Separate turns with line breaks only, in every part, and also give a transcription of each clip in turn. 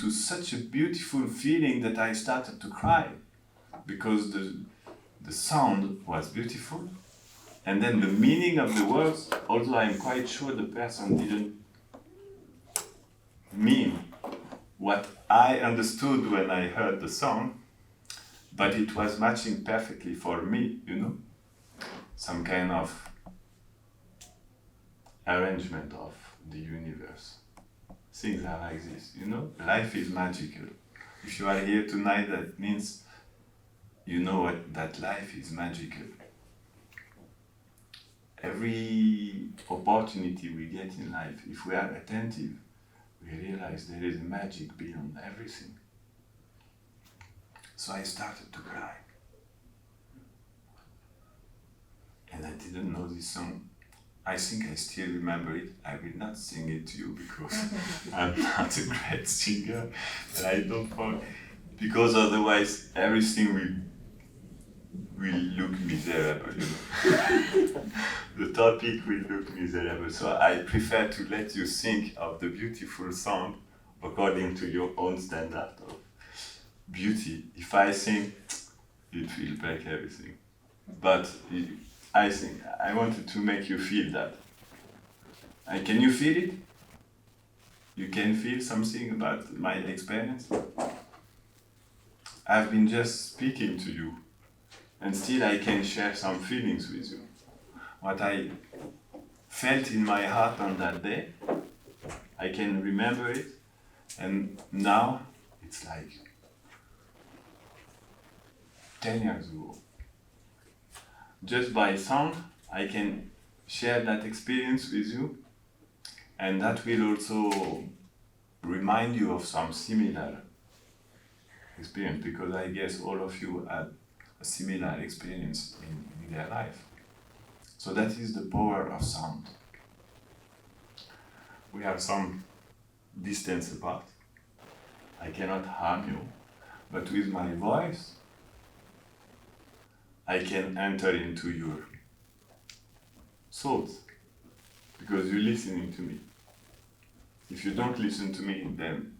into such a beautiful feeling that I started to cry, because the sound was beautiful, and then the meaning of the words, although I'm quite sure the person didn't mean what I understood when I heard the song, but it was matching perfectly for me, some kind of arrangement of the universe. Things are like this, life is magical. If you are here tonight, that means you know that life is magical. Every opportunity we get in life, if we are attentive, we realize there is magic beyond everything. So I started to cry. And I didn't know this song. I think I still remember it. I will not sing it to you because I'm not a great singer. But I don't want, because otherwise everything will look miserable, The topic will look miserable. So I prefer to let you think of the beautiful song according to your own standard of beauty. If I sing, it will break everything. But I think I wanted to make you feel that. And can you feel it? You can feel something about my experience? I've been just speaking to you, and still I can share some feelings with you. What I felt in my heart on that day, I can remember it, and now it's like 10 years ago. Just by sound, I can share that experience with you, and that will also remind you of some similar experience, because I guess all of you had a similar experience in their life. So that is the power of sound. We are some distance apart. I cannot harm you, but with my voice, I can enter into your thoughts, because you're listening to me. If you don't listen to me, then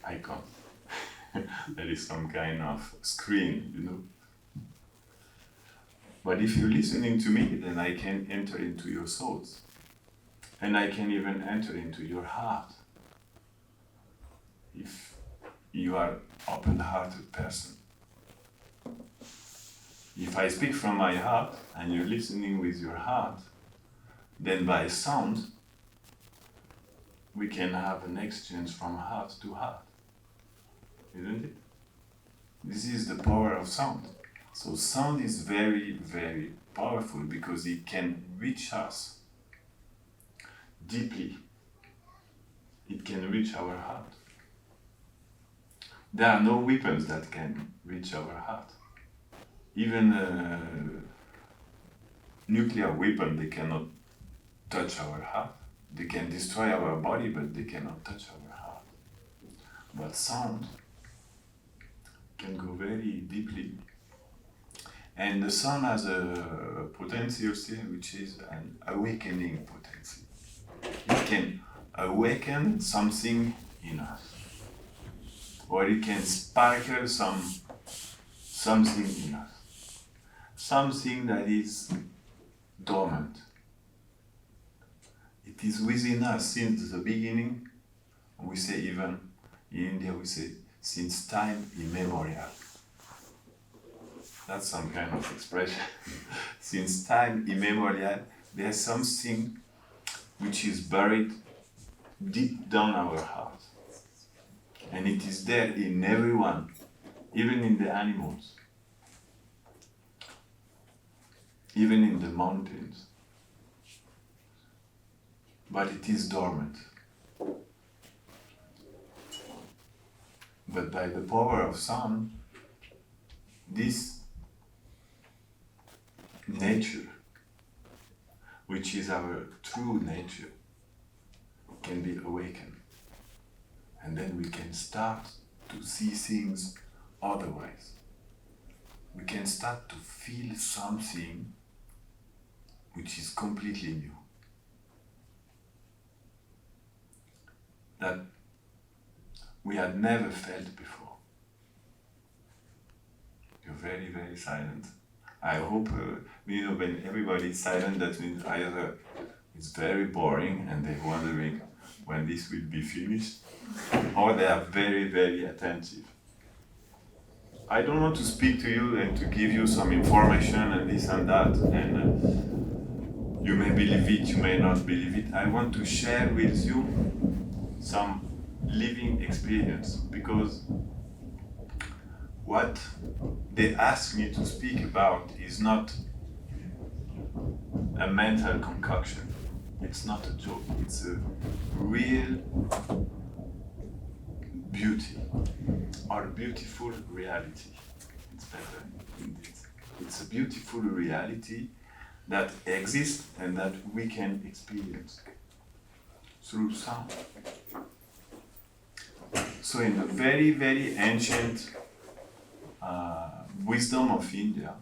I can't. There is some kind of screen, But if you're listening to me, then I can enter into your thoughts. And I can even enter into your heart. If you are an open-hearted person. If I speak from my heart and you're listening with your heart, then by sound, we can have an exchange from heart to heart. Isn't it? This is the power of sound. So sound is very, very powerful because it can reach us deeply. It can reach our heart. There are no weapons that can reach our heart. Even a nuclear weapon, they cannot touch our heart. They can destroy our body, but they cannot touch our heart. But sound can go very deeply. And the sound has a potency also, which is an awakening potency. It can awaken something in us. Or it can sparkle something in us. Something that is dormant. It is within us since the beginning. We say even, in India we say, since time immemorial. That's some kind of expression. Since time immemorial, there's something which is buried deep down our heart. And it is there in everyone, even in the animals, even in the mountains. But it is dormant. But by the power of sound, this nature, which is our true nature, can be awakened. And then we can start to see things otherwise. We can start to feel something which is completely new. That we had never felt before. You're very, very silent. I hope, when everybody is silent, that means either it's very boring and they're wondering when this will be finished, or they are very, very attentive. I don't want to speak to you and to give you some information and this and that, and you may believe it, you may not believe it. I want to share with you some living experience, because what they ask me to speak about is not a mental concoction. It's not a joke. It's a real beauty or beautiful reality. It's better indeed. It's a beautiful reality that exists and that we can experience through sound. So in the very, very ancient wisdom of India,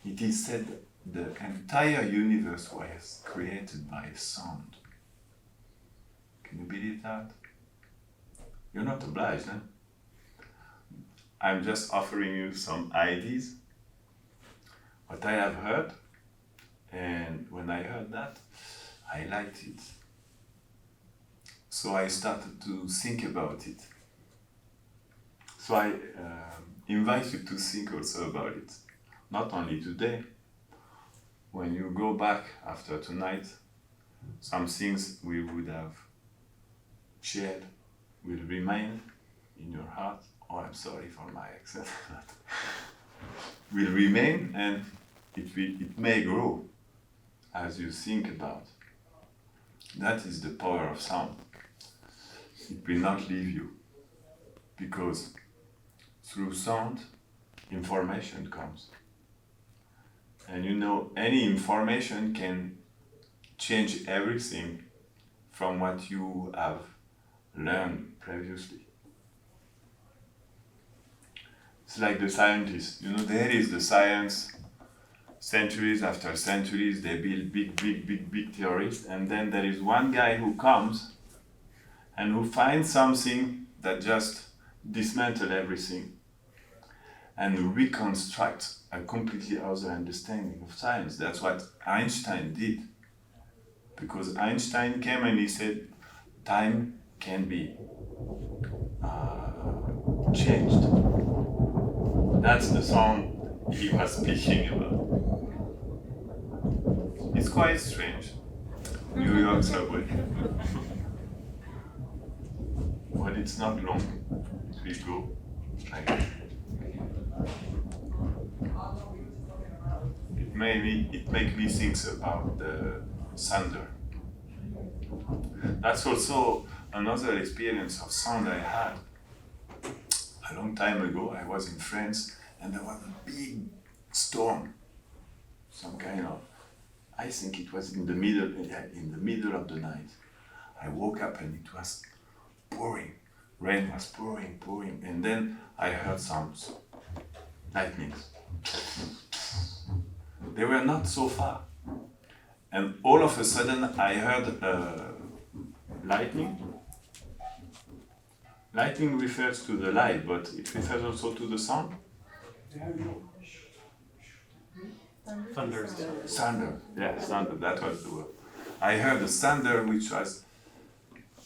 it is said that the entire universe was created by sound. Can you believe that? You're not obliged, eh? I'm just offering you some ideas, what I have heard, and when I heard that, I liked it. So I started to think about it. So I invite you to think also about it. Not only today, when you go back after tonight, some things we would have shared will remain in your heart. Oh, I'm sorry for my accent. Will remain, and it may grow as you think about. That is the power of sound. It will not leave you, because through sound, information comes. And any information can change everything from what you have learned previously. It's like the scientists. There is the science. Centuries after centuries, they build big theories, and then there is one guy who comes and who finds something that just dismantles everything and reconstructs a completely other understanding of science. That's what Einstein did. Because Einstein came and he said, time can be changed. That's the sound he was speaking about. It's quite strange. New York subway. But it's not long. We go like that. It makes me think about the thunder. That's also another experience of sound I had. A long time ago, I was in France, and there was a big storm. Some kind of, I think it was in the middle of the night. I woke up and it was pouring. Rain was pouring, and then I heard some lightnings. They were not so far. And all of a sudden I heard lightning. Lightning refers to the light, but it refers also to the sound.
Thunder.
Thunder, yeah, thunder, that was the word. I heard the thunder, which was,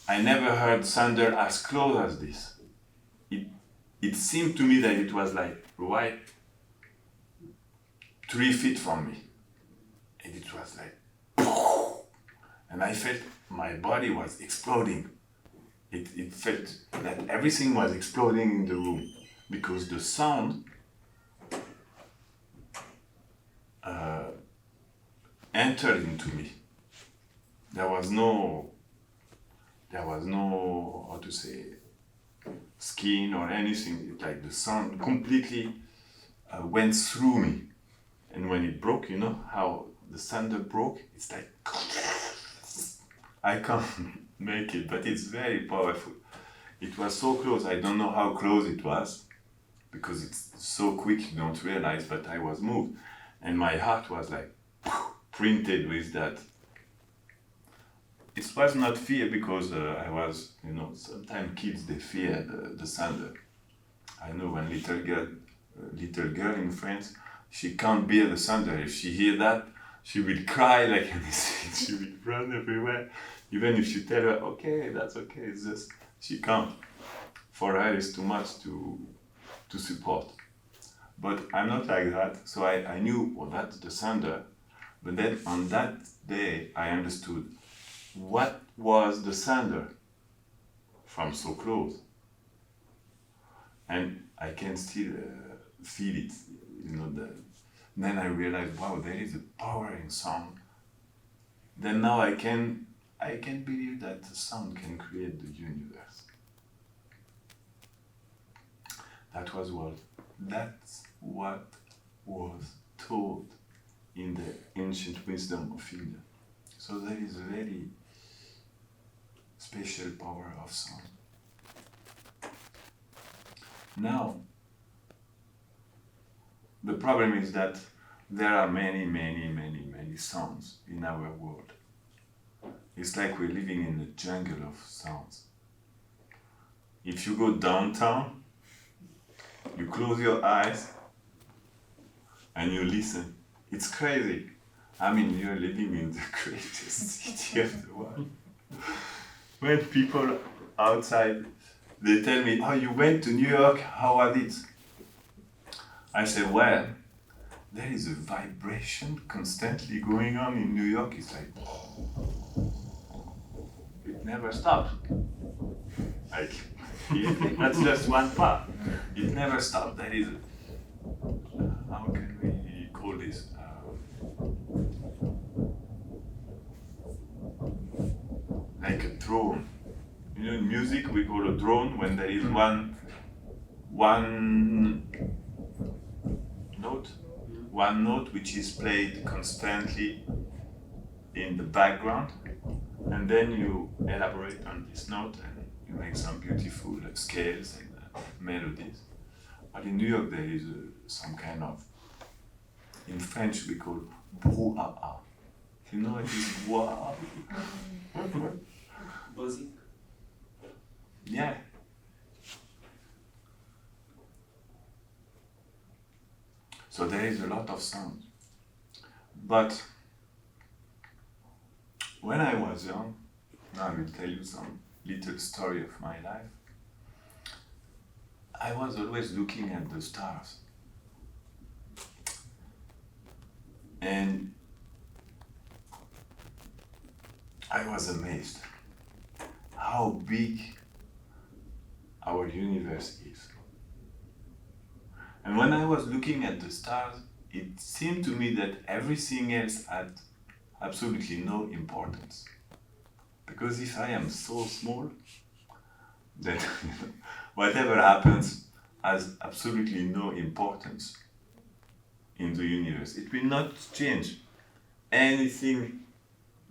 I never heard thunder as close as this. It seemed to me that it was like right 3 feet from me. And it was like, and I felt my body was exploding. It felt that everything was exploding in the room, because the sound entered into me. There was no, how to say, skin or anything. It's like the sound completely went through me. And when it broke, you know how the thunder broke? It's like, I can't make it, but it's very powerful. It was so close. I don't know how close it was, because it's so quick you don't realize, but I was moved. And my heart was like printed with that it was not fear because I was, sometimes kids they fear the thunder. I know one little girl in France, she can't bear the thunder. If she hear that, she will cry like anything. She will run everywhere. Even if you tell her, okay, that's okay, it's just, she can't. For her, it's too much to support. But I'm not like that, so I knew, well, that's the thunder. But then on that day, I understood what was the thunder from so close. And I can still feel it, then I realized, wow, there is a power in sound. Then now I can believe that the sound can create the universe. That's what was taught in the ancient wisdom of India. So there is a very special power of sound. Now, the problem is that there are many sounds in our world. It's like we're living in a jungle of sounds. If you go downtown, you close your eyes and you listen. It's crazy. I mean, you're living in the greatest city of the world. When people outside, they tell me, oh, you went to New York, how was it? I say, well, there is a vibration constantly going on in New York. It's like, it never stops. Like, that's just one part. It never stops. There is, how can we call this? Like a drone. In music we call a drone when there is one note which is played constantly in the background, and then you elaborate on this note and you make some beautiful scales and melodies. But in New York there is some kind of, in French we call brouhaha. You know what is brouhaha?
Buzzing.
Yeah. So there is a lot of sound. But when I was young, now I will tell you some little story of my life. I was always looking at the stars. And I was amazed how big our universe is. And when I was looking at the stars, it seemed to me that everything else had absolutely no importance. Because if I am so small, then whatever happens has absolutely no importance in the universe. It will not change anything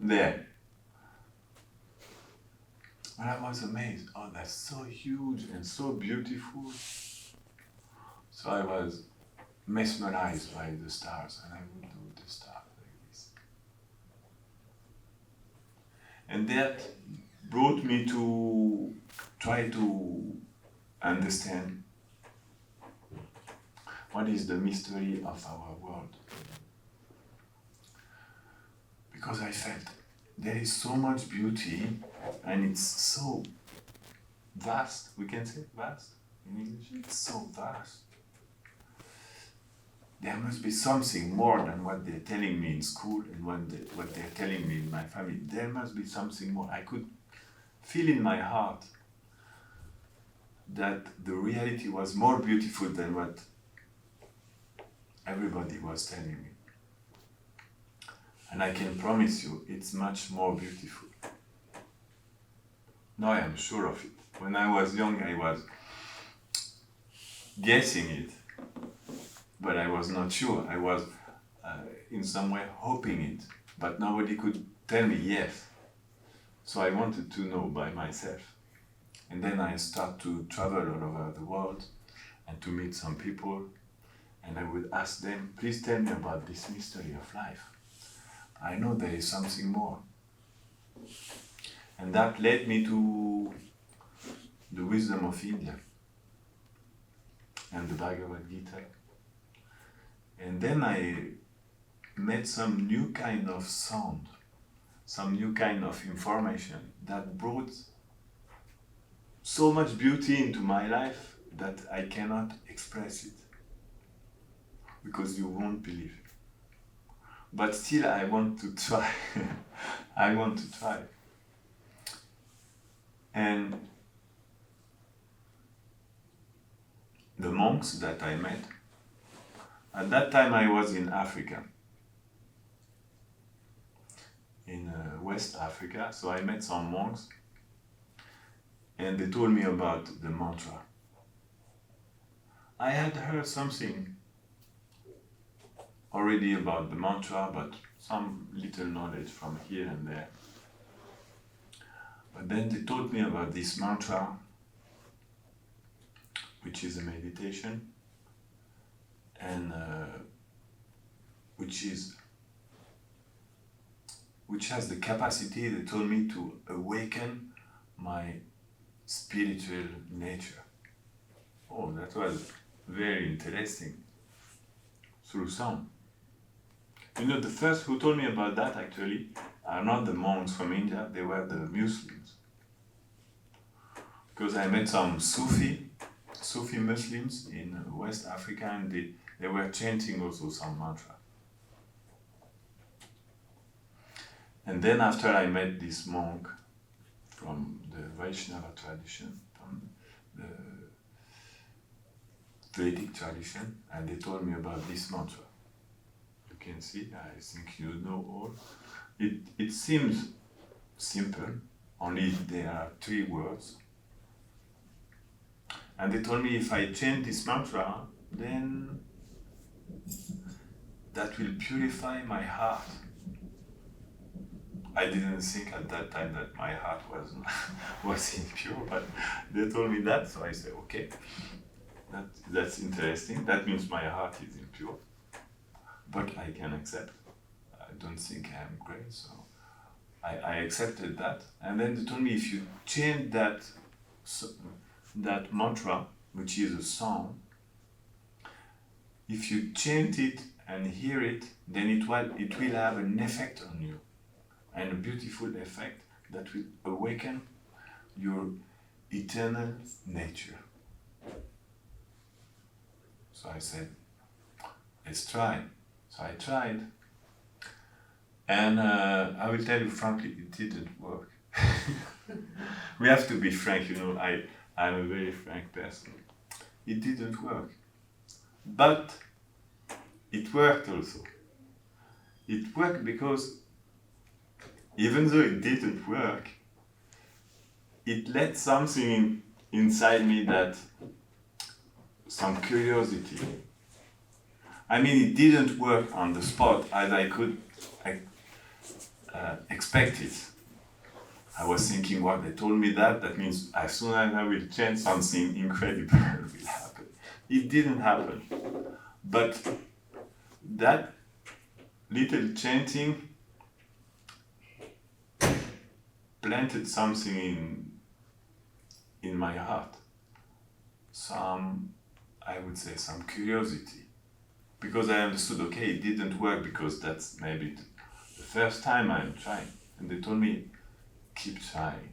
there. And I was amazed, oh, that's so huge and so beautiful. So I was mesmerized by the stars, and I would do the stars like this. And that brought me to try to understand what is the mystery of our world. Because I felt there is so much beauty, and it's so vast. We can say vast in English. It's so vast. There must be something more than what they're telling me in school and what they're telling me in my family. There must be something more. I could feel in my heart that the reality was more beautiful than what everybody was telling me. And I can promise you, it's much more beautiful. Now I am sure of it. When I was young, I was guessing it, but I was not sure. I was in some way hoping it, but nobody could tell me yes. So I wanted to know by myself. And then I started to travel all over the world and to meet some people, and I would ask them, please tell me about this mystery of life. I know there is something more. And that led me to the wisdom of India and the Bhagavad Gita. And then I met some new kind of sound, some new kind of information that brought so much beauty into my life that I cannot express it, because you won't believe it. But still I want to try. I want to try. And the monks that I met, at that time I was in Africa, in West Africa, so I met some monks and they told me about the mantra. I had heard something already about the mantra, but some little knowledge from here and there. But then they taught me about this mantra, which is a meditation, and which has the capacity, they told me, to awaken my spiritual nature. Oh, that was very interesting. Through sound. You know, the first who told me about that actually are not the monks from India, they were the Muslims. Because I met some Sufi Muslims in West Africa, and they were chanting also some mantra. And then after I met this monk from the Vaishnava tradition, from the Vedic tradition, and they told me about this mantra. You can see, I think you know all. It seems simple, only there are 3 words. And they told me if I chant this mantra, then that will purify my heart. I didn't think at that time that my heart was impure, but they told me that, so I said, okay, that's interesting. That means my heart is impure, but I can accept. I don't think I am great, so I accepted that. And then they told me if you chant that mantra, which is a song, if you chant it and hear it, then it will have an effect on you, and a beautiful effect that will awaken your eternal nature. So I said, let's try. So I tried, and I will tell you frankly, it didn't work. We have to be frank, you know, I'm a very frank person. It didn't work. But it worked also. It worked because even though it didn't work, it let something inside me, that some curiosity. I mean, it didn't work on the spot as I could expect it. I was thinking, well, they told me that means as soon as I will chant, something incredible will happen. It didn't happen. But that little chanting planted something in my heart. I would say some curiosity. Because I understood, okay, it didn't work because that's maybe the first time I'm trying. And they told me, keep trying.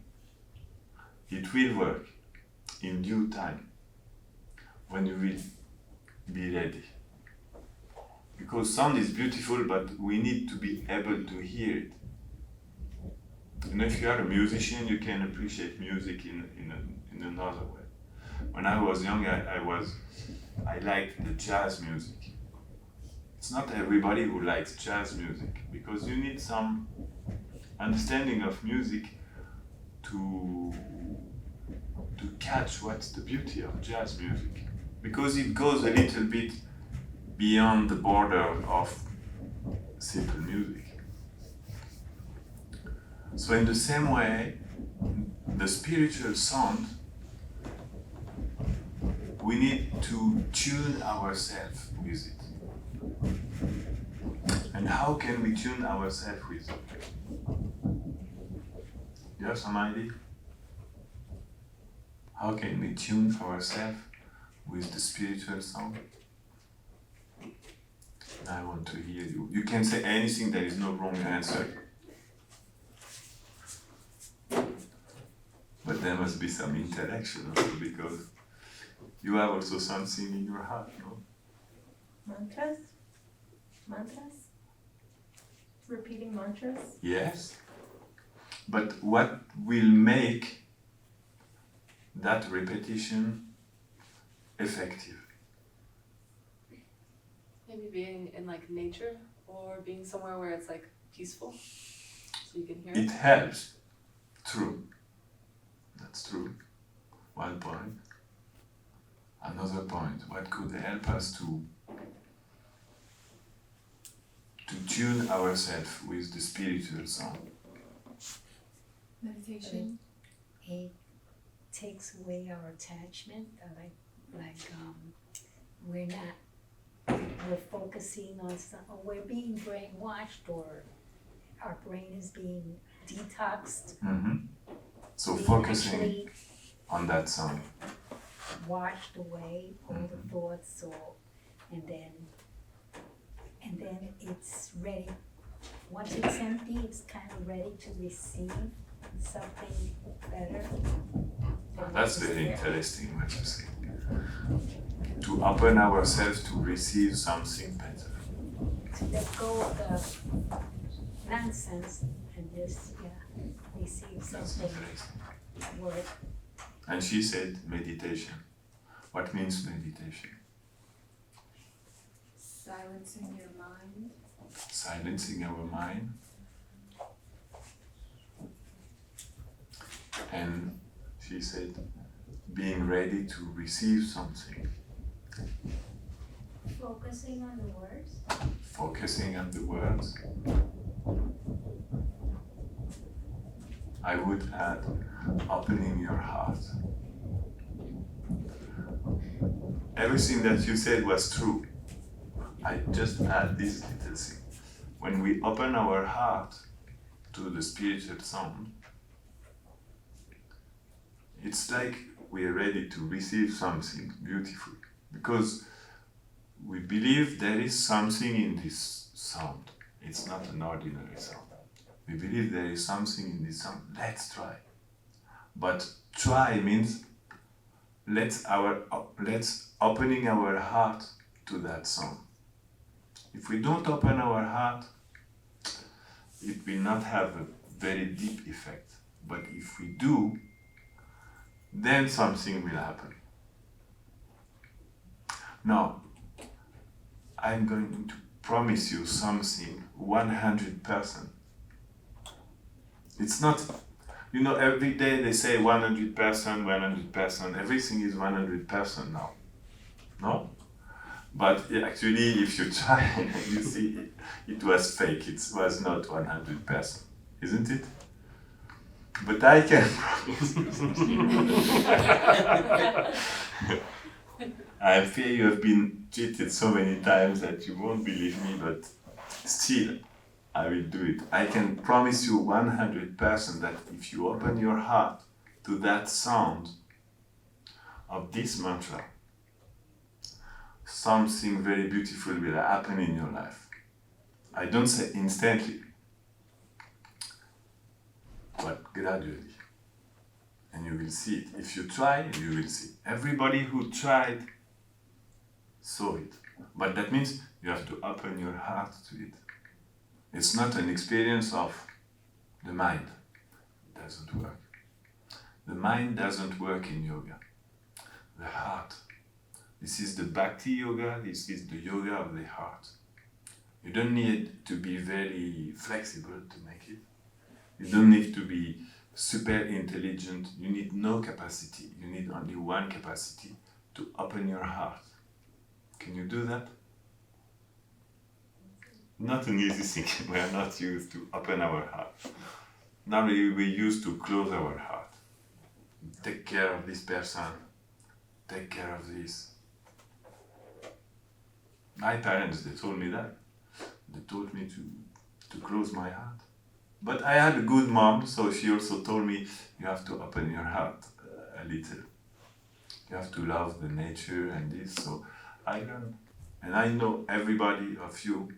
It will work in due time, when you will be ready. Because sound is beautiful, but we need to be able to hear it. And if you are a musician, you can appreciate music in another way. When I was young, I liked the jazz music. It's not everybody who likes jazz music, because you need some understanding of music to catch what's the beauty of jazz music, because it goes a little bit beyond the border of simple music. So in the same way, the spiritual sound, we need to tune ourselves with it. And how can we tune ourselves with it? You have some idea? How can we tune ourselves with the spiritual sound? I want to hear you. You can say anything, there is no wrong answer. But there must be some interaction also, because you have also something in your heart, no?
Mantras? Mantras? Repeating mantras?
Yes. But what will make that repetition effective?
Maybe being in like nature or being somewhere where it's like peaceful so you can hear
It helps. True. That's true. One point. Another point. What could help us to tune ourselves with the spiritual sound?
Meditation.
It takes away our attachment, we're focusing on or we're being brainwashed, or our brain is being detoxed.
Mm-hmm. So
We
focusing
actually
on that sound.
washed away all the thoughts, and then it's ready. Once it's empty, it's kind of ready to receive something better. than
That's
what was
very
there.
interesting what you say. To open ourselves to receive something better.
To let go of the nonsense and just, receive
That's
something
interesting.
worth.
And she said meditation. What means meditation?
Silencing your mind.
Silencing our mind. And she said being ready to receive something.
Focusing on the words?
Focusing on the words. I would add opening your heart. Everything that you said was true. I just add this little thing. When we open our heart to the spiritual sound, it's like we are ready to receive something beautiful, because we believe there is something in this sound. It's not an ordinary sound. We believe there is something in this sound. Let's try. But try means let's opening our heart to that sound. If we don't open our heart, it will not have a very deep effect. But if we do, then something will happen. Now, I'm going to promise you something 100%. It's not, every day they say 100%, 100%, everything is 100% now. No? But actually, if you try, you see it was fake, it was not 100%, isn't it? But I can promise you something. I fear you have been cheated so many times that you won't believe me, but still, I will do it. I can promise you 100% that if you open your heart to that sound of this mantra, something very beautiful will happen in your life. I don't say instantly, but gradually. And you will see it. If you try, you will see. Everybody who tried saw it. But that means you have to open your heart to it. It's not an experience of the mind. It doesn't work. The mind doesn't work in yoga. The heart. This is the Bhakti yoga, this is the yoga of the heart. You don't need to be very flexible to make it. You don't need to be super intelligent. You need no capacity. You need only one capacity, to open your heart. Can you do that? Not an easy thing. We are not used to open our heart. Normally we used to close our heart. Take care of this person. Take care of this. My parents, they told me that. They told me to close my heart. But I had a good mom, so she also told me you have to open your heart a little. You have to love the nature and this. So I learned. And I know everybody of you,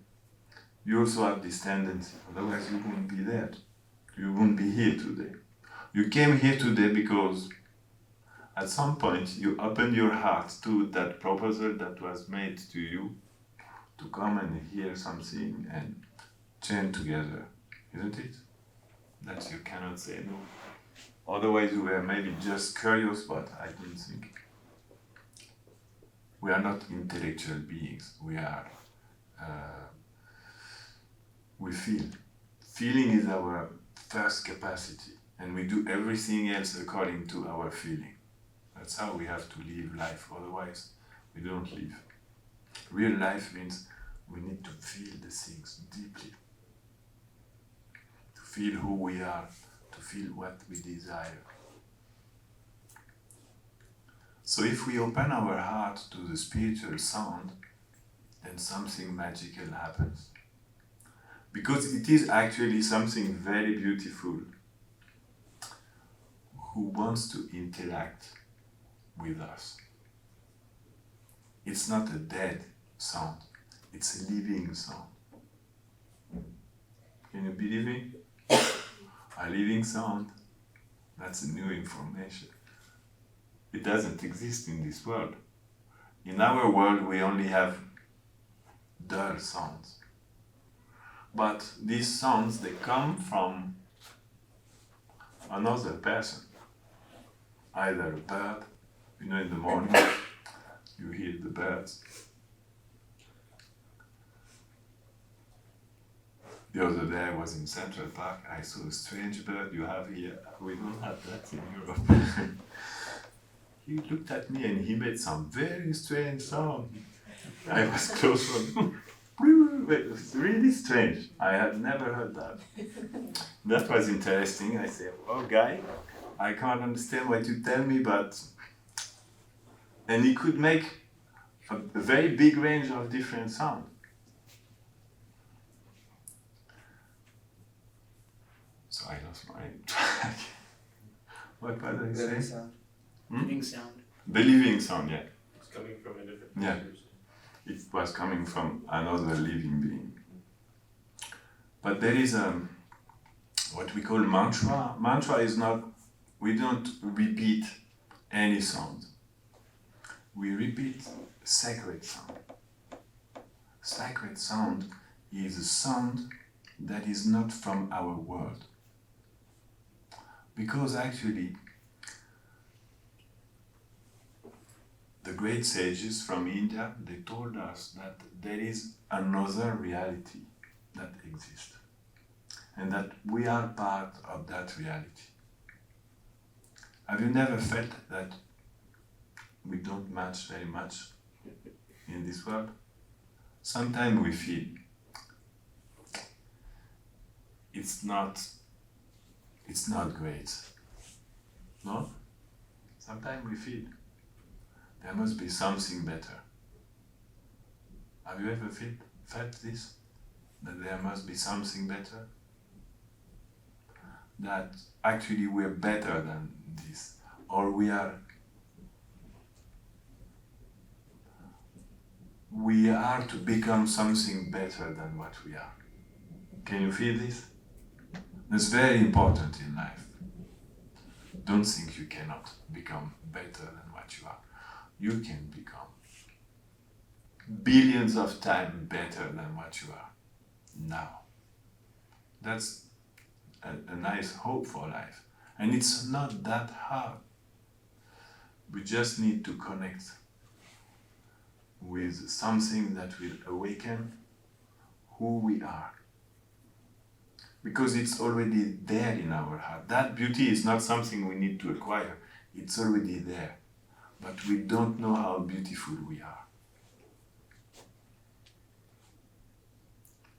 you also have this tendency. Otherwise you wouldn't be there. You wouldn't be here today. You came here today because at some point you opened your heart to that proposal that was made to you to come and hear something and chant together, isn't it? That you cannot say no. Otherwise you were maybe just curious, but I don't think. We are not intellectual beings. We feel. Feeling is our first capacity, and we do everything else according to our feeling. That's how we have to live life, otherwise we don't live. Real life means we need to feel the things deeply. To feel who we are, to feel what we desire. So if we open our heart to the spiritual sound, then something magical happens. Because it is actually something very beautiful who wants to interact with us. It's not a dead sound, it's a living sound. Can you believe me? A living sound, that's a new information. It doesn't exist in this world. In our world we only have dull sounds. But these sounds, they come from another person. Either a bird, in the morning you hear the birds. The other day I was in Central Park, I saw a strange bird you have here. We don't have that in Europe. He looked at me and he made some very strange sound. I was close from it was really strange. I had never heard that. That was interesting. I said, oh guy, I can't understand what you tell me, but... And he could make a very big range of different sounds. So I lost my track. What was I saying?
Sound.
Living sound.
The living sound, yeah.
It's coming from a different
Yeah.
source.
It was coming from another living being. But there is what we call mantra. Mantra is not, we don't repeat any sound. We repeat sacred sound. Sacred sound is a sound that is not from our world. Because actually, the great sages from India, they told us that there is another reality that exists and that we are part of that reality. Have you never felt that we don't match very much in this world? Sometimes we feel it's not great. No? Sometimes we feel there must be something better. Have you ever felt this? That there must be something better? That actually we're better than this. Or we are to become something better than what we are. Can you feel this? That's very important in life. Don't think you cannot become better than what you are. You can become billions of times better than what you are now. That's a nice hope for life. And it's not that hard. We just need to connect with something that will awaken who we are. Because it's already there in our heart. That beauty is not something we need to acquire. It's already there. But we don't know how beautiful we are.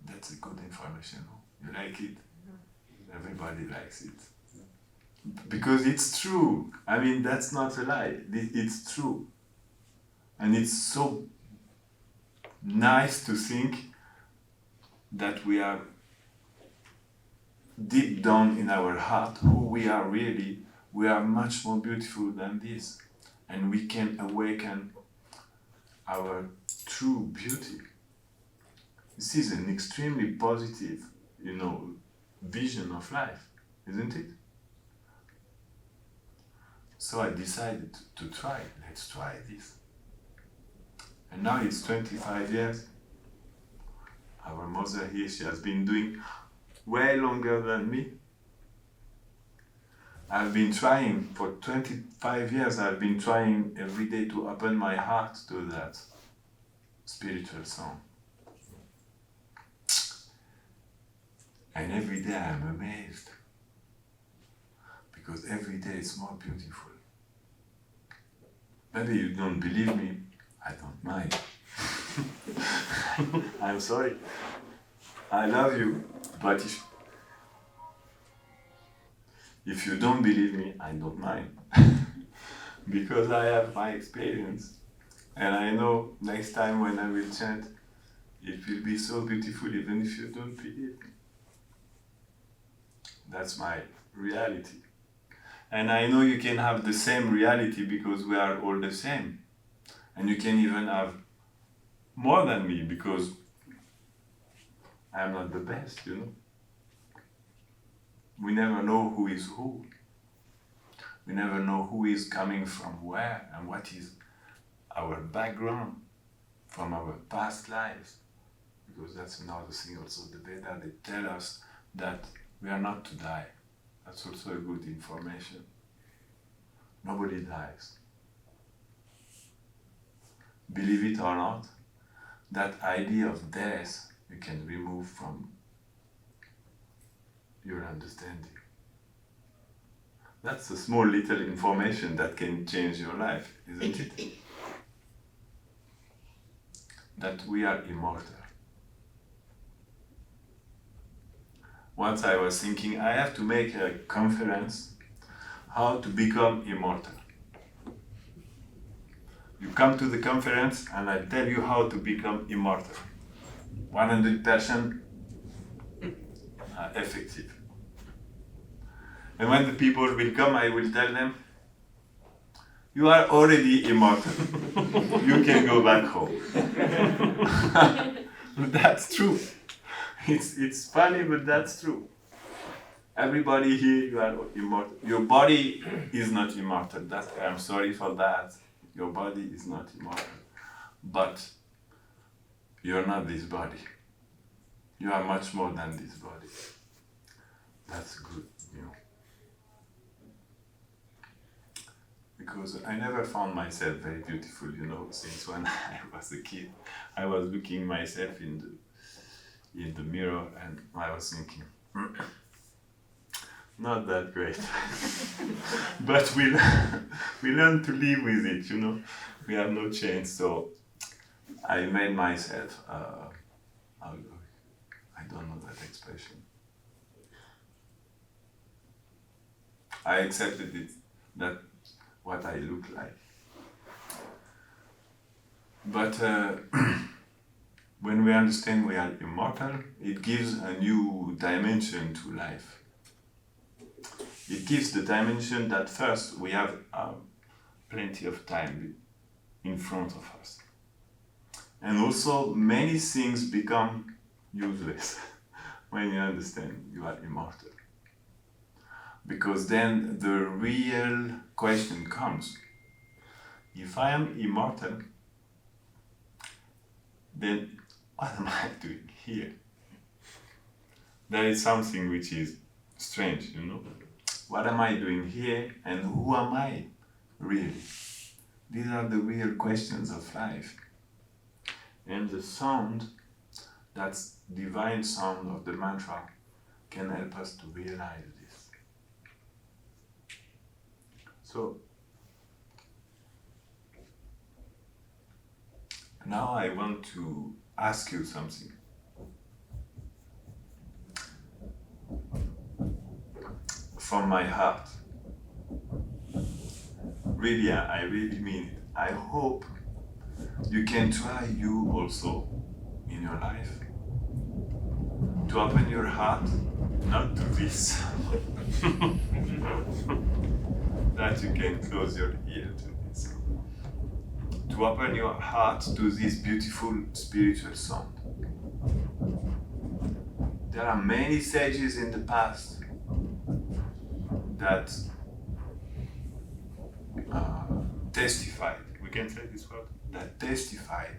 That's a good information. No? You like it? Everybody likes it. Because it's true. I mean, that's not a lie. It's true. And it's so nice to think that we are deep down in our heart who we are really, we are much more beautiful than this. And we can awaken our true beauty. This is an extremely positive, vision of life, isn't it? So I decided to try. Let's try this. And now it's 25 years. Our mother here, she has been doing way longer than me. I've been trying for 25 years, I've been trying every day to open my heart to that spiritual sound. And every day I'm amazed. Because every day it's more beautiful. Maybe you don't believe me, I don't mind. I'm sorry. I love you, but if you don't believe me, I don't mind. Because I have my experience. And I know next time when I will chant, it will be so beautiful even if you don't believe me. That's my reality. And I know you can have the same reality because we are all the same. And you can even have more than me because I'm not the best, We never know who is who. We never know who is coming from where and what is our background from our past lives. Because that's another thing also. The Veda, they tell us that we are not to die. That's also a good information. Nobody dies. Believe it or not, that idea of death you can remove from your understanding. That's a small little information that can change your life, isn't it? That we are immortal. Once I was thinking, I have to make a conference, how to become immortal. You come to the conference and I tell you how to become immortal. 100% effective. And when the people will come, I will tell them, you are already immortal. You can go back home. That's true. It's funny, but that's true. Everybody here, you are immortal. Your body is not immortal. I'm sorry for that. Your body is not immortal. But you're not this body. You are much more than this body. That's good, Because I never found myself very beautiful, since when I was a kid. I was looking myself in the mirror and I was thinking, not that great. But we learn to live with it, We have no change, so I made myself, I don't know that expression. I accepted it, that what I look like. But when we understand we are immortal, it gives a new dimension to life. It gives the dimension that first we have plenty of time in front of us. And also many things become useless when you understand you are immortal. Because then the real question comes. If I am immortal, then what am I doing here? There is something which is strange, What am I doing here and who am I really? These are the real questions of life. And the sound, that divine sound of the mantra, can help us to realize this. So, now I want to ask you something. From my heart. Really, I really mean it. I hope you can try you also in your life to open your heart not do this. That you can close your ear to this. To open your heart to this beautiful spiritual sound. There are many sages in the past that testified, we can say this word, that testified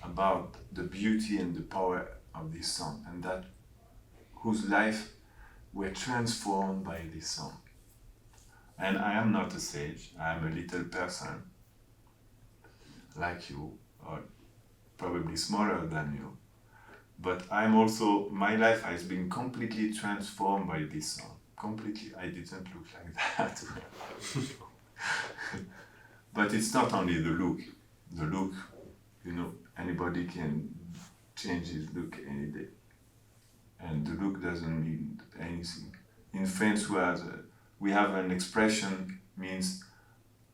about the beauty and the power of this song, and that whose life were transformed by this song. And I am not a sage, I am a little person like you, or probably smaller than you. But I'm also, my life has been completely transformed by this song. Completely, I didn't look like that. But it's not only the look. The look, you know, anybody can change his look any day. And the look doesn't mean anything. In French, we have an expression means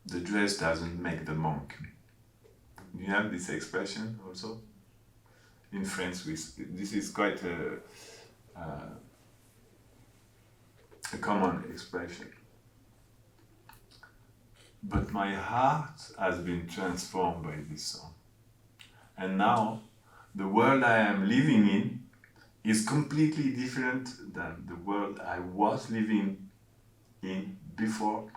the dress doesn't make the monk. You have this expression also? In French, this is quite a common expression. But my heart has been transformed by this song. And now, the world I am living in is completely different than the world I was living in before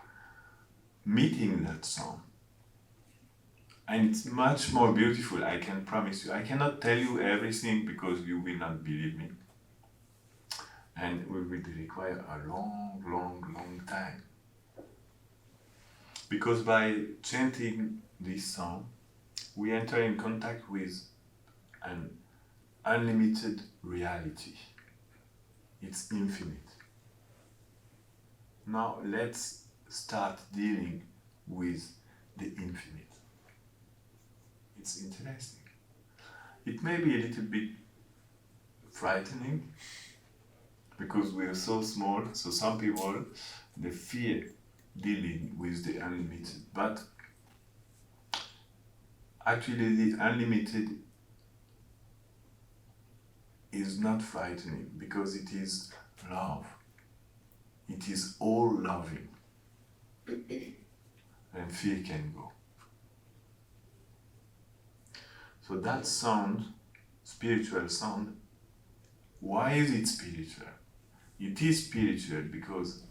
meeting that song. And it's much more beautiful, I can promise you. I cannot tell you everything because you will not believe me. And it will require a long, long, long time. Because by chanting this song, we enter in contact with an unlimited reality. It's infinite. Now let's start dealing with the infinite. It's interesting. It may be a little bit frightening because we are so small, so some people, they fear dealing with the unlimited. But actually the unlimited is not frightening because it is love. It is all loving. And fear can go. So that sound, spiritual sound, why is it spiritual? It is spiritual because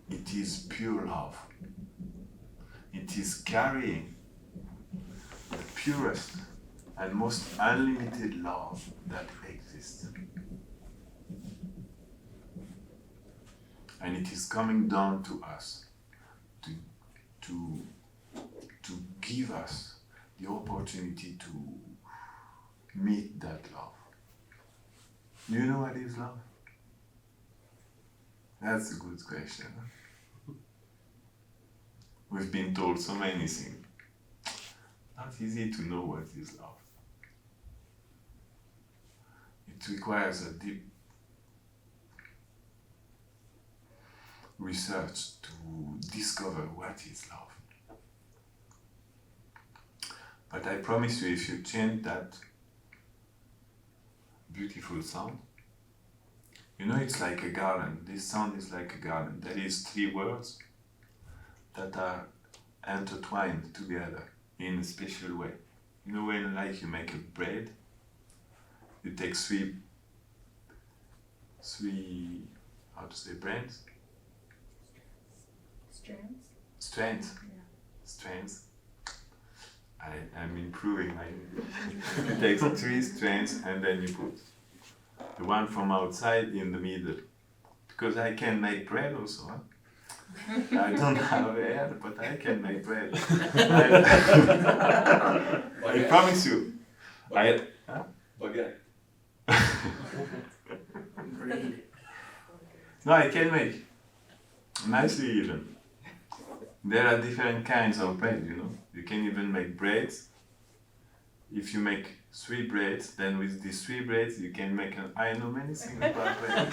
it is pure love. It is carrying the purest and most unlimited love that exists. And it is coming down to us to give us the opportunity to meet that love. Do you know what is love? That's a good question. Huh? We've been told so many things. Not easy to know what is love. It requires a deep research to discover what is love. But I promise you, if you chant that beautiful sound, you know it's like a garden. This sound is like a garden. There is 3 words that are intertwined together in a special way. You know when like you make a bread, you take three how to say brands? Strands.
Yeah.
Strands. I'm improving my English. You take 3 strands and then you put the one from outside in the middle. Because I can make bread also. Huh? I don't have hair, but I can make bread. I promise you.
Baguette.
No, I can make. Nicely even. There are different kinds of bread, you know. You can even make breads. If you make 3 breads, then with these 3 breads you can make I know many things about bread.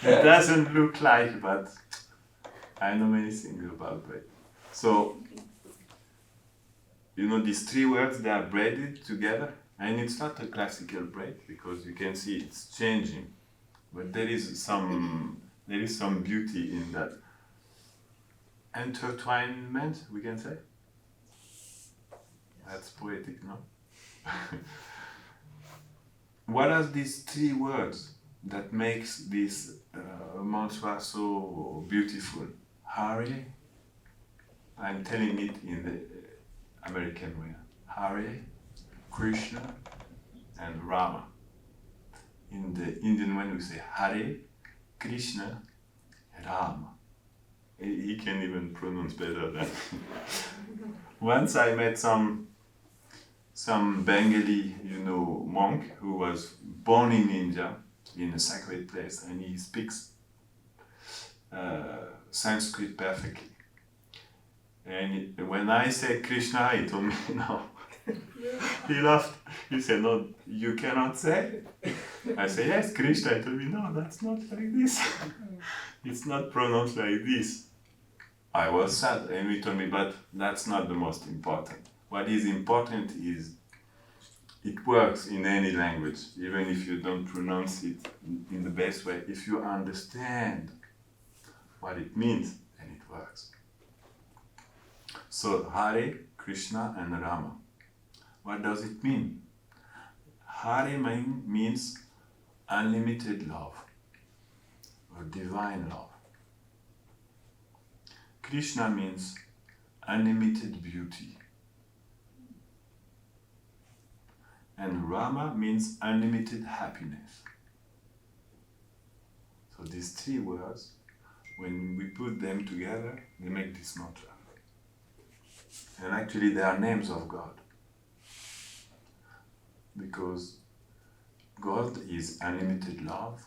It doesn't look like, but I know many things about bread. So, you know, these 3 words, they are braided together And it's not a classical break because you can see it's changing, but there is some beauty in that intertwinement, we can say. That's poetic, no? What are these three words that makes this mantra so beautiful? Hare, I'm telling it in the American way. Hare, Krishna, and Rama. In the Indian one we say Hare, Krishna, Rama. He can even pronounce better than Once I met some Bengali, monk who was born in India in a sacred place, and he speaks Sanskrit perfectly. And when I said Krishna, he told me no. He laughed. He said, "No, you cannot say it." I said, "Yes, Krishna." He told me, "No, that's not like this. It's not pronounced like this." I was sad, and he told me, "But that's not the most important. What is important is it works in any language, even if you don't pronounce it in the best way. If you understand what it means, then it works." So, Hare, Krishna, and Rama. What does it mean? Hare means unlimited love, or divine love. Krishna means unlimited beauty. And Rama means unlimited happiness. So these three words, when we put them together, they make this mantra. And actually they are names of God. Because God is unlimited love,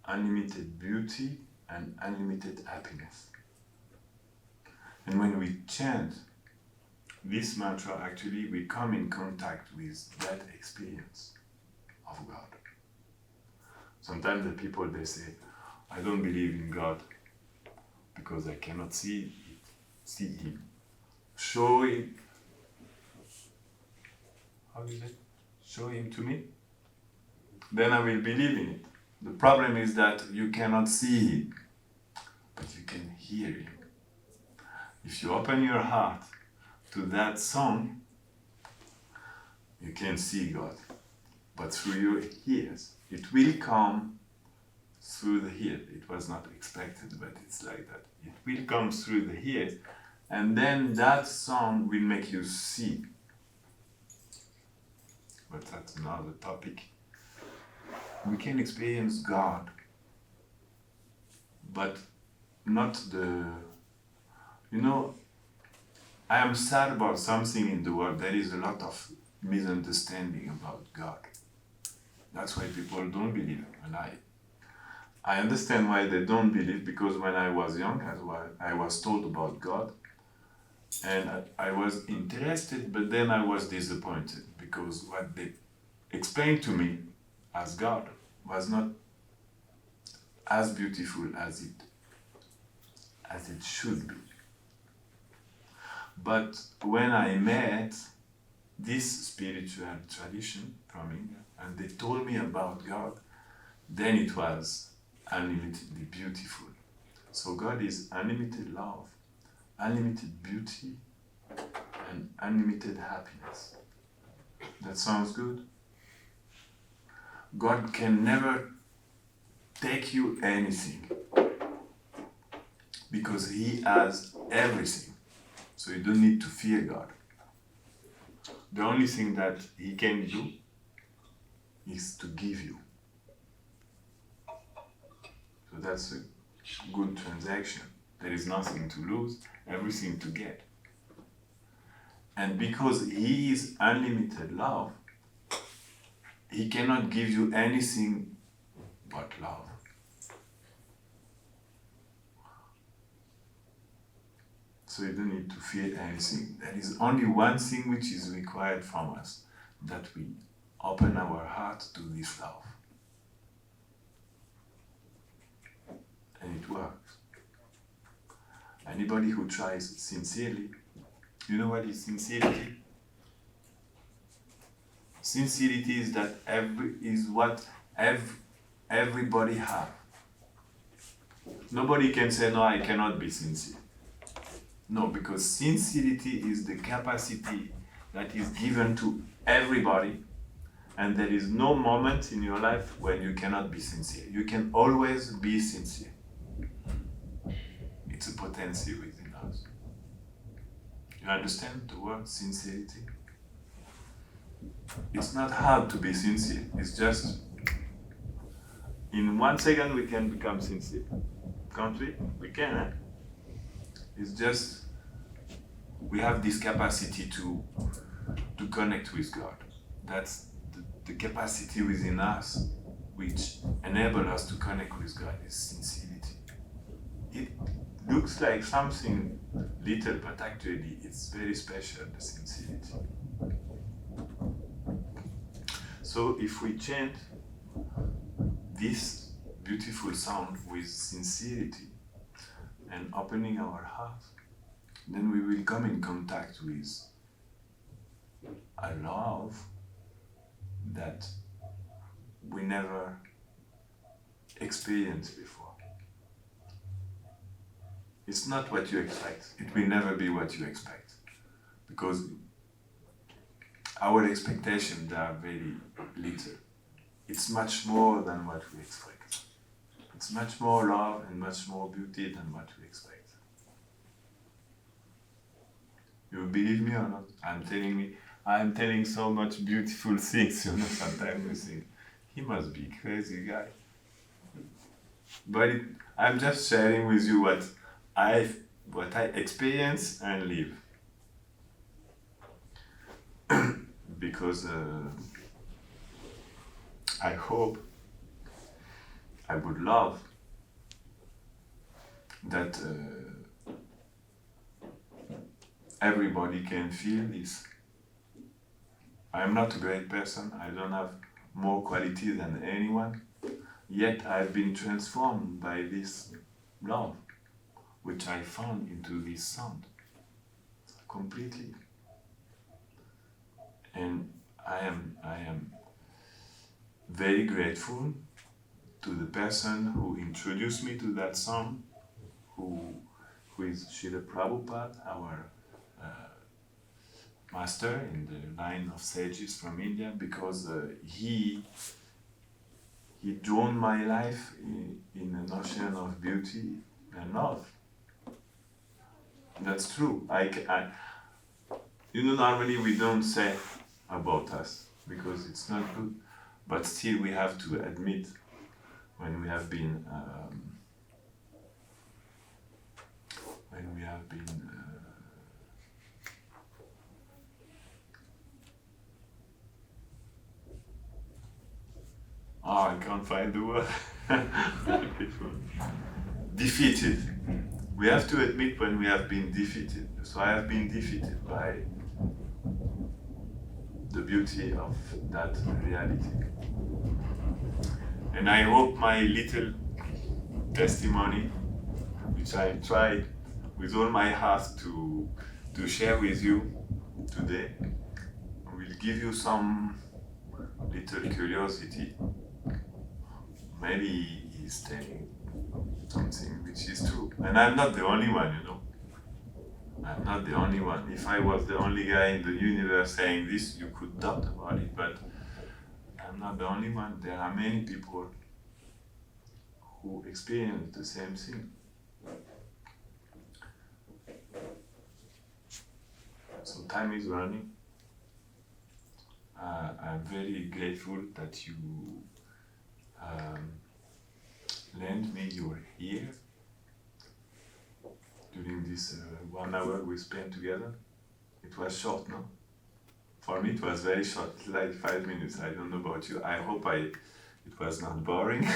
unlimited beauty, and unlimited happiness. And when we chant this mantra, actually we come in contact with that experience of God. Sometimes the people, they say, "I don't believe in God because I cannot see Him. Show Him." How is it? "Show Him to me, then I will believe in it." The problem is that you cannot see Him, but you can hear Him. If you open your heart to that song, you can see God. But through your ears, it will come through the ear. It was not expected, but it's like that. It will come through the ears, and then that song will make you see. But that's another topic. We can experience God, but not I am sad about something in the world. There is a lot of misunderstanding about God. That's why people don't believe. And I understand why they don't believe, because when I was young, I was told about God, and I was interested, but then I was disappointed, because what they explained to me as God was not as beautiful as it should be. But when I met this spiritual tradition from India, and they told me about God, then it was unlimitedly beautiful. So God is unlimited love, unlimited beauty, and unlimited happiness. That sounds good? God can never take you anything, because He has everything. So you don't need to fear God. The only thing that He can do is to give you. So that's a good transaction. There is nothing to lose, everything to get. And because He is unlimited love, He cannot give you anything but love. So you don't need to fear anything. There is only one thing which is required from us, that we open our heart to this love. And it works. Anybody who tries sincerely, you know what is sincerity? Sincerity is what everybody have. Nobody can say, no, I cannot be sincere. No, because sincerity is the capacity that is given to everybody, and there is no moment in your life when you cannot be sincere. You can always be sincere. It's a potency within us. You understand the word sincerity? It's not hard to be sincere. It's just in 1 second we can become sincere. Can't we? We can, eh? It's just we have this capacity to connect with God. That's the capacity within us which enables us to connect with God is sincerity. It looks like something little, but actually it's very special, the sincerity. So if we chant this beautiful sound with sincerity and opening our heart, then we will come in contact with a love that we never experienced before. It's not what you expect. It will never be what you expect. Because our expectations are very little. It's much more than what we expect. It's much more love and much more beauty than what we expect. You believe me or not? I'm telling so much beautiful things, sometimes we think, he must be a crazy guy. But I'm just sharing with you what I experience and live. Because I hope, I would love that everybody can feel this. I am not a great person, I don't have more quality than anyone, yet I've been transformed by this love, which I found into this sound, completely. And I am very grateful to the person who introduced me to that sound, who is Srila Prabhupada, our master in the line of sages from India, because he drowned my life in an ocean of beauty and love. That's true. Normally we don't say about us because it's not good, but still we have to admit when we have been I can't find the word. Defeated. We have to admit when we have been defeated. So I have been defeated by the beauty of that reality. And I hope my little testimony, which I tried with all my heart to share with you today, will give you some little curiosity. Maybe he's telling something which is true. And I'm not the only one, I'm not the only one. If I was the only guy in the universe saying this, you could doubt about it, but I'm not the only one. There are many people who experience the same thing. So time is running. I'm very grateful that you lend me your ear during this 1 hour we spent together. It was short, no? For me it was very short, like 5 minutes. I don't know about you. I hope it was not boring.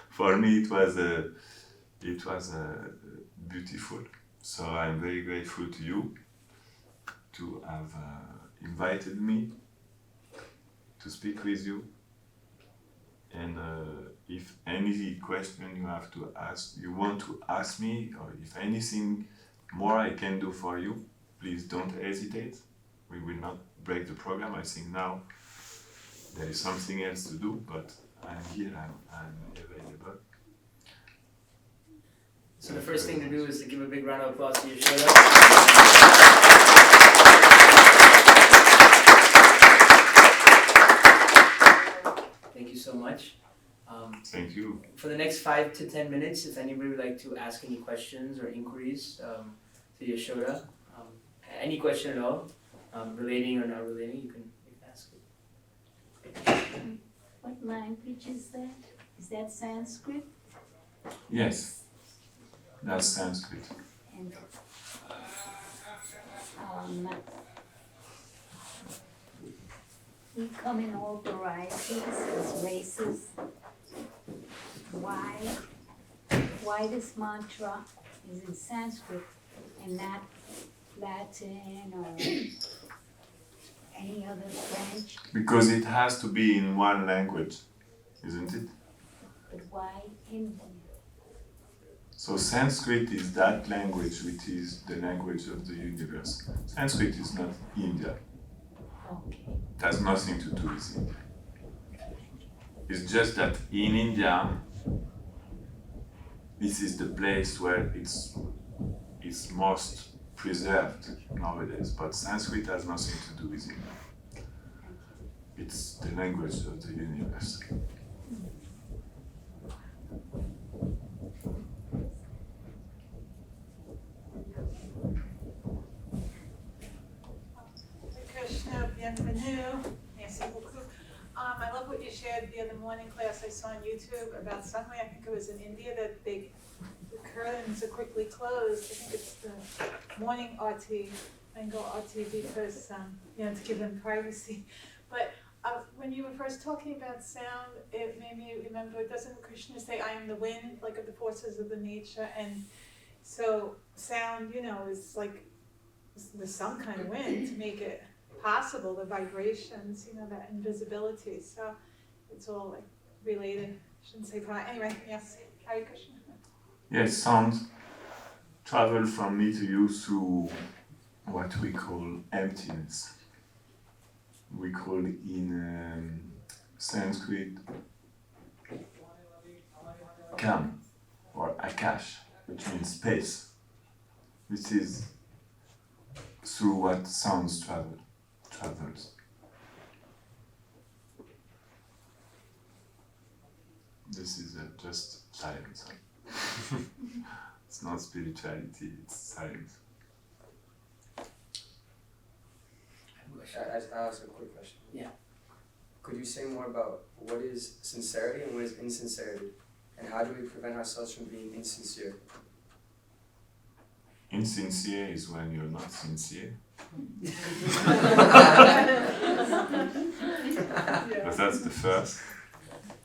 For me it was beautiful. So I'm very grateful to you to have invited me to speak with you. And if any question you want to ask me, or if anything more I can do for you, please don't hesitate. we will not break the program. I think now there is something else to do, but I'm here, I'm available.
So the first thing to do is to give a big round of applause to Yashoda. Thank you so much.
Thank you.
For the next 5 to 10 minutes, if anybody would like to ask any questions or inquiries to Yashoda, any question at all, relating or not relating, you can ask it.
What language is that? Is that Sanskrit?
Yes, that's Sanskrit.
And we come in all varieties as races. Why this mantra is in Sanskrit and not Latin or any other French?
Because it has to be in one language, isn't it?
But why Indian?
So Sanskrit is that language which is the language of the universe. Sanskrit is not India.
Okay.
It has nothing to do with India. It's just that in India, this is the place where it's most preserved nowadays. But Sanskrit has nothing to do with India. It's the language of the universe.
Krishna, bienvenue. Merci beaucoup. I love what you shared the other morning class I saw on YouTube about somewhere, I think it was in India, that the curtains are quickly closed. I think it's the morning arti, Bengal arti, because, to give them privacy. But when you were first talking about sound, it made me remember, doesn't Krishna say, I am the wind, like of the forces of the nature? And so sound, is like, there's some kind of wind to make it possible, the vibrations, that invisibility. So it's all like related. Shouldn't say probably. Anyway, yes, Hare Krishna.
Yes, sound travel from me to you through what we call emptiness. We call in Sanskrit Kam or Akash, which means space. This is through what sounds travels. This is just science. It's not spirituality, it's science.
I'll ask a quick question.
Yeah.
Could you say more about what is sincerity and what is insincerity? And how do we prevent ourselves from being insincere?
Insincere is when you're not sincere. But that's the first.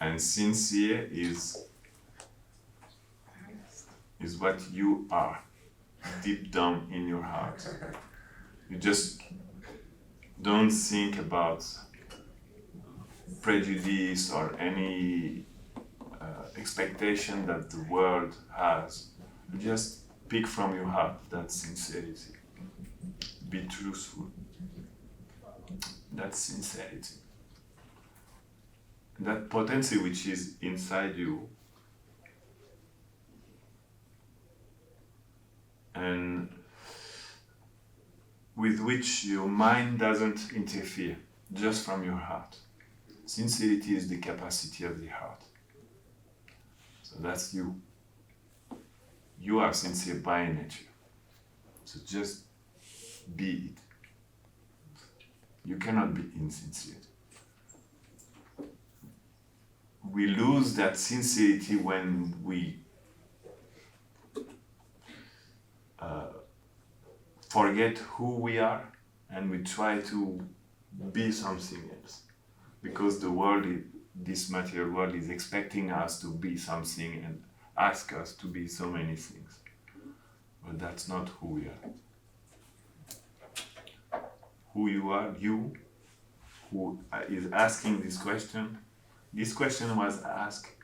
And sincere is what you are, deep down in your heart. You just don't think about prejudice or any expectation that the world has. You just pick from your heart that sincerity. Be truthful. That's sincerity. That potency which is inside you, and with which your mind doesn't interfere, just from your heart. Sincerity is the capacity of the heart. So that's you. You are sincere by nature. So just be it. You cannot be insincere. We lose that sincerity when we forget who we are and we try to be something else. Because the world, this material world, is expecting us to be something and ask us to be so many things. But that's not who we are. Who you are, you, who is asking this question was asked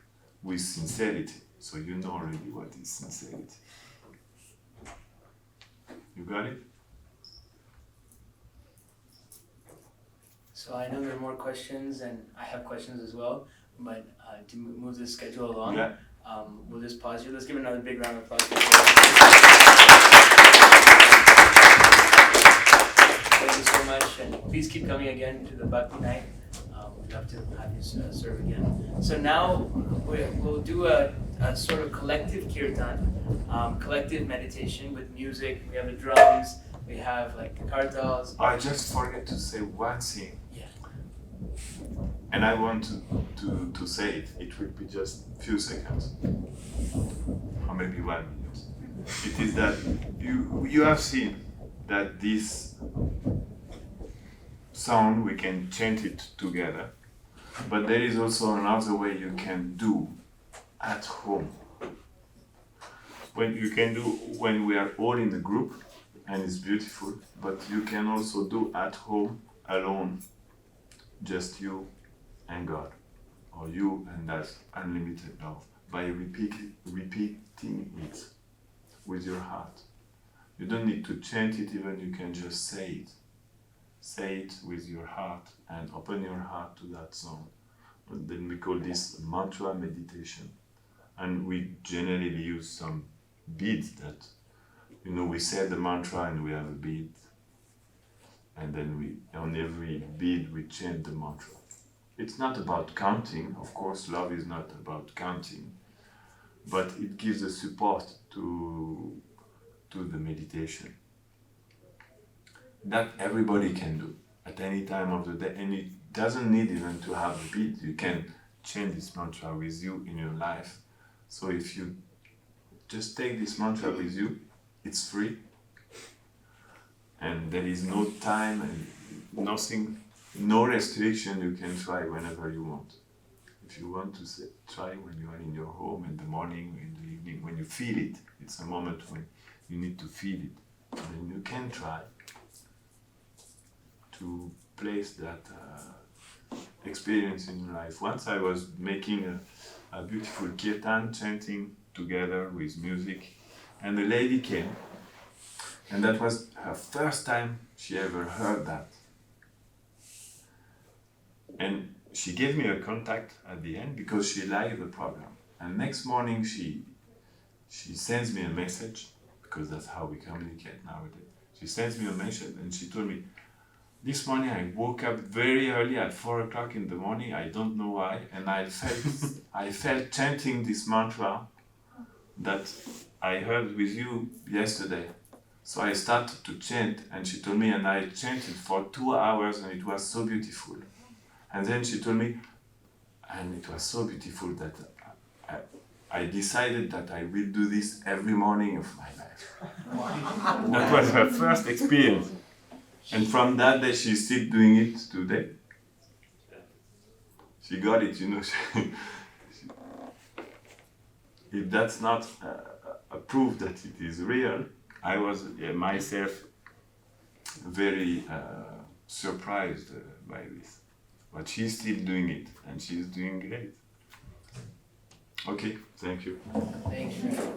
with sincerity. So you know already what is sincerity. You got it?
So I know there are more questions, and I have questions as well. But to move the schedule along,
Yeah.
we'll just pause here. Let's give another big round of applause. Thank you so much, and please keep coming again to the Bhakti night. We'd love to have you serve again. So now we'll do a sort of collective kirtan, collective meditation with music. We have the drums, we have like the kartals.
I just forget to say one thing.
Yeah.
And I want to say it. It will be just few seconds, or maybe 1 minute. It is that you have seen that this sound we can chant it together, but there is also another way you can do at home. When you can do when we are all in the group, and it's beautiful. But you can also do at home alone, just you and God, or you and that unlimited love, by repeating it with your heart. You don't need to chant it, even you can just say it. Say it with your heart and open your heart to that song. And then we call this mantra meditation. And we generally use some beads that, we say the mantra and we have a bead. And then on every bead we chant the mantra. It's not about counting, of course, love is not about counting, but it gives a support to the meditation. That everybody can do at any time of the day, and it doesn't need even to have a beat. You can chant this mantra with you in your life. So if you just take this mantra with you, it's free, and there is no time and nothing, no restriction. You can try whenever you want. If you want to try when you are in your home, in the morning, in the evening, when you feel it, it's a moment when you need to feel it. Then you can try to place that experience in your life. Once I was making a beautiful kirtan, chanting together with music, and the lady came, and that was her first time she ever heard that. And she gave me a contact at the end because she liked the program. And next morning she sends me a message, because that's how we communicate nowadays. She sends me a message and she told me, this morning I woke up very early at 4 o'clock in the morning, I don't know why, and I felt chanting this mantra that I heard with you yesterday. So I started to chant, and she told me, and I chanted for 2 hours, and it was so beautiful. And then she told me, and it was so beautiful that I decided that I will do this every morning of my life. That was her first experience. And from that day, she's still doing it today. She got it, If that's not a proof that it is real, I was myself very surprised by this. But she's still doing it, and she's doing great. Okay, thank you.
Thank you.